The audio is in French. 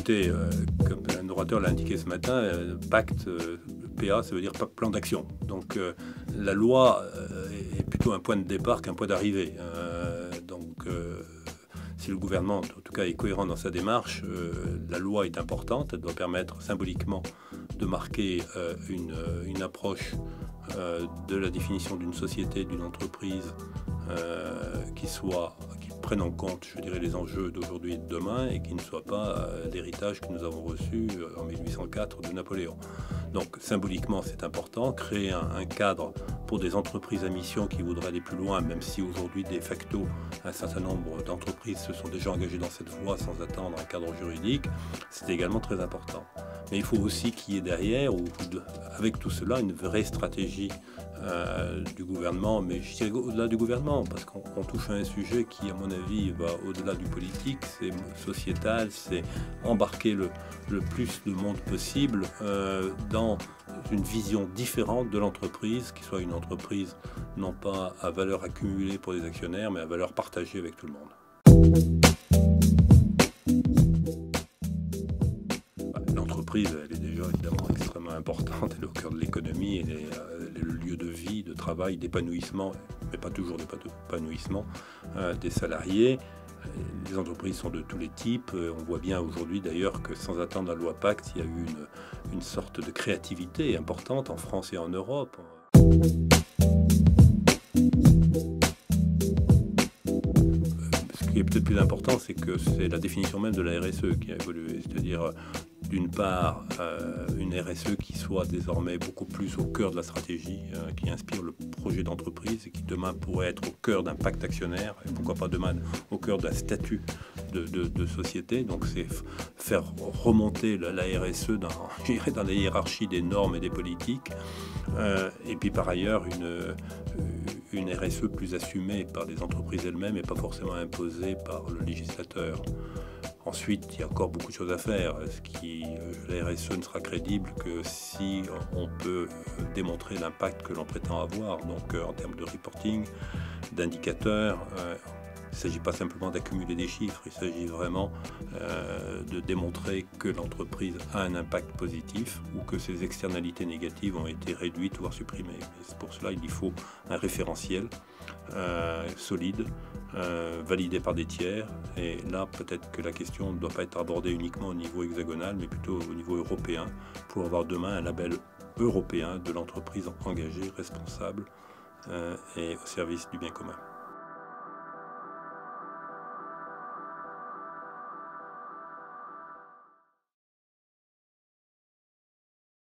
écoutez, comme un orateur l'a indiqué ce matin, pacte, PA, ça veut dire plan d'action. Donc la loi est plutôt un point de départ qu'un point d'arrivée. Si le gouvernement, en tout cas, est cohérent dans sa démarche, la loi est importante. Elle doit permettre symboliquement de marquer une approche de la définition d'une société, d'une entreprise qui prenne en compte, je dirais, les enjeux d'aujourd'hui et de demain et qui ne soit pas l'héritage que nous avons reçu en 1804 de Napoléon. Donc symboliquement c'est important, créer un cadre pour des entreprises à mission qui voudraient aller plus loin, même si aujourd'hui de facto un certain nombre d'entreprises se sont déjà engagées dans cette voie sans attendre un cadre juridique, c'est également très important. Mais il faut aussi qu'il y ait derrière, avec tout cela, une vraie stratégie du gouvernement, mais je dirais au-delà du gouvernement, parce qu'on touche à un sujet qui, à mon avis, va au-delà du politique, c'est sociétal, c'est embarquer le plus de monde possible dans une vision différente de l'entreprise, qui soit une entreprise non pas à valeur accumulée pour les actionnaires, mais à valeur partagée avec tout le monde. L'entreprise, elle est déjà évidemment extrêmement importante, elle est au cœur de l'économie, elle est le lieu de vie, de travail, d'épanouissement, mais pas toujours d'épanouissement des salariés. Les entreprises sont de tous les types. On voit bien aujourd'hui d'ailleurs que sans attendre la loi Pacte, il y a eu une sorte de créativité importante en France et en Europe. Ce qui est peut-être plus important, c'est que c'est la définition même de la RSE qui a évolué, c'est-à-dire d'une part, une RSE qui soit désormais beaucoup plus au cœur de la stratégie, qui inspire le projet d'entreprise et qui demain pourrait être au cœur d'un pacte actionnaire, et pourquoi pas demain au cœur d'un statut de société. Donc c'est faire remonter la RSE dans la hiérarchie des normes et des politiques. Et puis par ailleurs, une RSE plus assumée par les entreprises elles-mêmes et pas forcément imposée par le législateur. Ensuite, il y a encore beaucoup de choses à faire. La RSE ne sera crédible que si on peut démontrer l'impact que l'on prétend avoir. Donc en termes de reporting, d'indicateurs, il ne s'agit pas simplement d'accumuler des chiffres, il s'agit vraiment de démontrer que l'entreprise a un impact positif ou que ses externalités négatives ont été réduites voire supprimées. Et pour cela, il faut un référentiel solide, validé par des tiers. Et là, peut-être que la question ne doit pas être abordée uniquement au niveau hexagonal, mais plutôt au niveau européen, pour avoir demain un label européen de l'entreprise engagée, responsable et au service du bien commun.